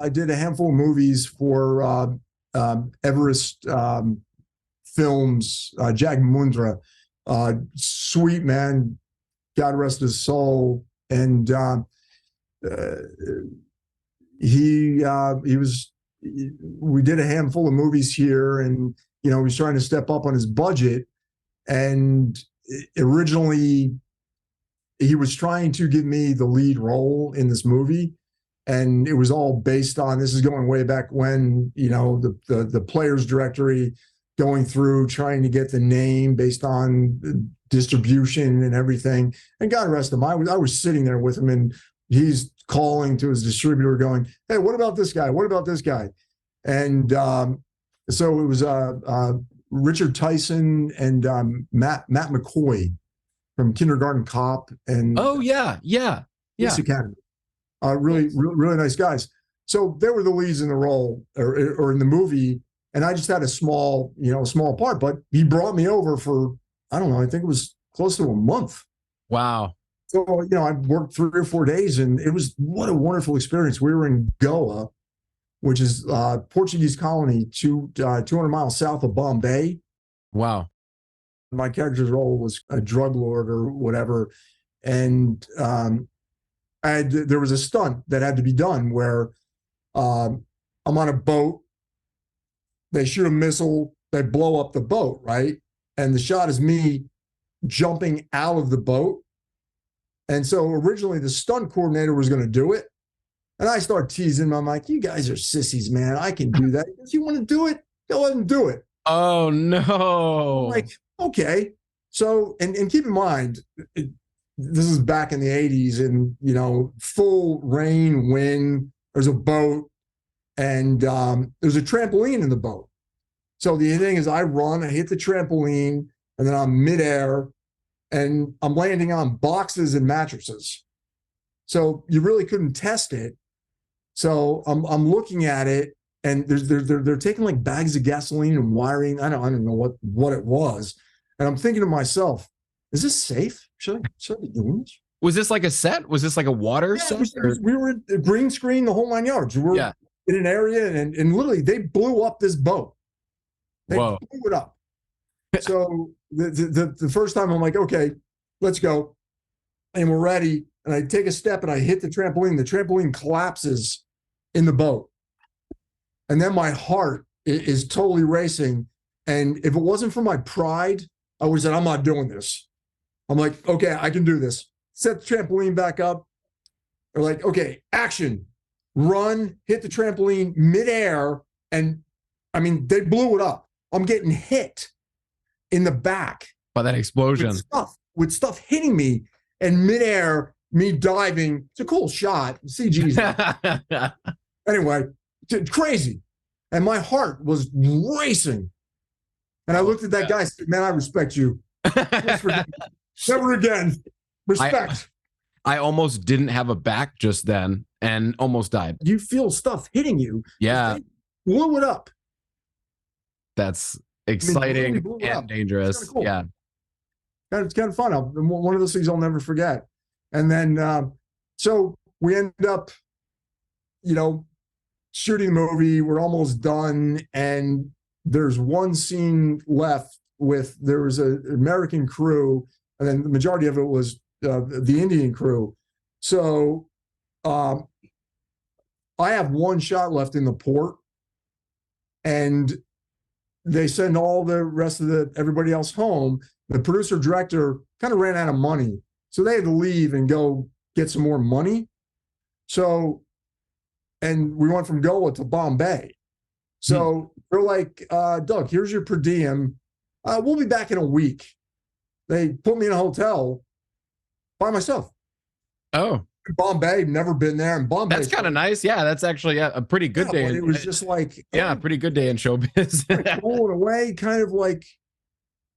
I did a handful of movies for Everest Films, Jack Mundra, sweet man, God rest his soul. And he was, we did a handful of movies here, and he was trying to step up on his budget. And originally, he was trying to give me the lead role in this movie, and it was all based on, this is going way back when, the players directory, going through trying to get the name based on distribution and everything. And God rest him, I was sitting there with him, and he's calling to his distributor going, hey, what about this guy? What about this guy? And so it was Richard Tyson and Matt McCoy from Kindergarten Cop and Police Academy. Really nice guys. So they were the leads in the role or in the movie, and I just had a small part. But he brought me over for, I don't know, I think it was close to a month. Wow. So I worked 3 or 4 days, and it was, what a wonderful experience. We were in Goa, which is Portuguese colony, 200 miles south of Bombay. Wow. My character's role was a drug lord or whatever, and there was a stunt that had to be done where I'm on a boat, they shoot a missile, they blow up the boat, right? And the shot is me jumping out of the boat. And so originally the stunt coordinator was going to do it. And I start teasing him. I'm like, you guys are sissies, man. I can do that. If you want to do it, go ahead and do it. Oh, no. I'm like, okay. So, and keep in mind, this is back in the 80s, and, full rain, wind, there's a boat, and there's a trampoline in the boat. So the thing is, I run, I hit the trampoline, and then I'm midair, and I'm landing on boxes and mattresses. So you really couldn't test it. So I'm looking at it, and they're taking like bags of gasoline and wiring. I don't know what it was. And I'm thinking to myself, is this safe? Should I be doing this? Was this like a set? Was this like a water set? We were at the green screen, the whole 9 yards. We were in an area, and literally they blew up this boat. They blew it up. So the first time I'm like, okay, let's go. And we're ready. And I take a step and I hit the trampoline. The trampoline collapses in the boat. And then my heart is totally racing. And if it wasn't for my pride, I would have said, I'm not doing this. I'm like, okay, I can do this. Set the trampoline back up. They're like, okay, action. Run, hit the trampoline midair. And I mean, they blew it up. I'm getting hit in the back by that explosion with stuff hitting me, and midair, me diving. It's a cool shot. CG's. Anyway, crazy. And my heart was racing. And I looked at that guy and said, man, I respect you. Never again. Respect. I almost didn't have a back just then and almost died. You feel stuff hitting you. Yeah. Blew it up. That's exciting and dangerous. Cool. Yeah. It's kind of fun. One of those things I'll never forget. And then, so we end up, shooting the movie. We're almost done. And there's one scene left there was an American crew, and then the majority of it was the Indian crew. So I have one shot left in the port, and they send all the rest of everybody else home. The producer director kind of ran out of money, so they had to leave and go get some more money. So, and we went from Goa to Bombay. So they're like, Doug, here's your per diem. We'll be back in a week. They put me in a hotel by myself. Oh. Bombay, never been there. And Bombay. That's kind of nice. Yeah, that's actually a pretty good day. It was just like, a pretty good day in showbiz. Going away, kind of like,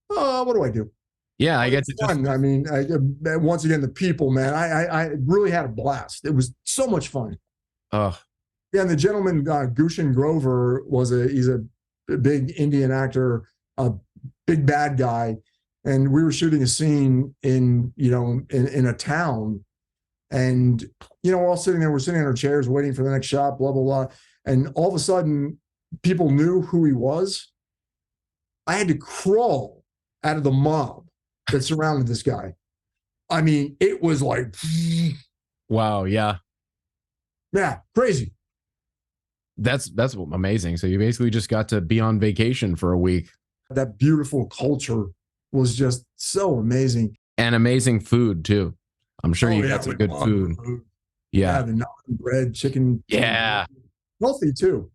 what do I do? Yeah, I get to fun. I mean, once again, the people, man, I really had a blast. It was so much fun. Oh, yeah. And the gentleman, Gushen Grover, he's a big Indian actor, a big bad guy, and we were shooting a scene in a town. And, we're all sitting there, we're sitting in our chairs waiting for the next shot, blah, blah, blah. And all of a sudden, people knew who he was. I had to crawl out of the mob that surrounded this guy. I mean, it was like, wow. Yeah. Yeah, crazy. That's amazing. So you basically just got to be on vacation for a week. That beautiful culture was just so amazing. And amazing food too. I'm sure you got some good food. Yeah, Yeah. the naan bread, chicken. Yeah. Healthy too.